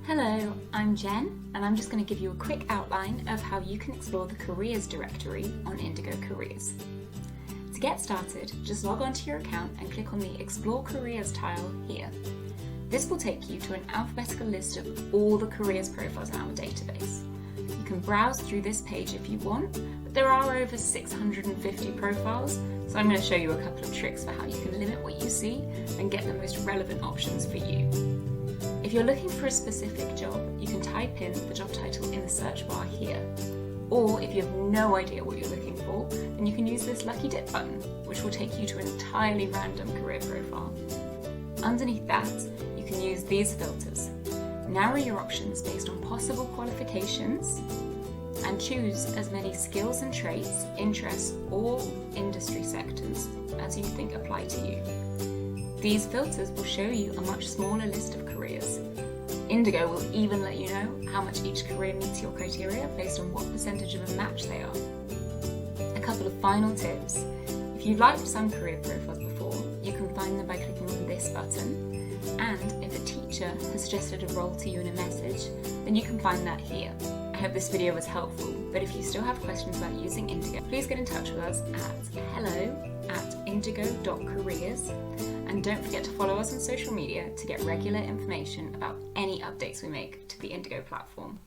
Hello, I'm Jen, and I'm just going to give you a quick outline of how you can explore the Careers directory on Indigo Careers. To get started, just log on to your account and click on the Explore Careers tile here. This will take you to an alphabetical list of all the careers profiles in our database. You can browse through this page if you want, but there are over 650 profiles, so I'm going to show you a couple of tricks for how you can limit what you see and get the most relevant options for you. If you're looking for a specific job, you can type in the job title in the search bar here. Or if you have no idea what you're looking for, then you can use this lucky dip button, which will take you to an entirely random career profile. Underneath that, you can use these filters. Narrow your options based on possible qualifications and choose as many skills and traits, interests, or industry sectors as you think apply to you. These filters will show you a much smaller list of careers. Indigo will even let you know how much each career meets your criteria based on what percentage of a match they are. A couple of final tips. If you've liked some career profiles before, you can find them by clicking on this button. And if a teacher has suggested a role to you in a message, then you can find that here. I hope this video was helpful, but if you still have questions about using Indigo, please get in touch with us at hello@indigo.careers. And don't forget to follow us on social media to get regular information about any updates we make to the Indigo platform.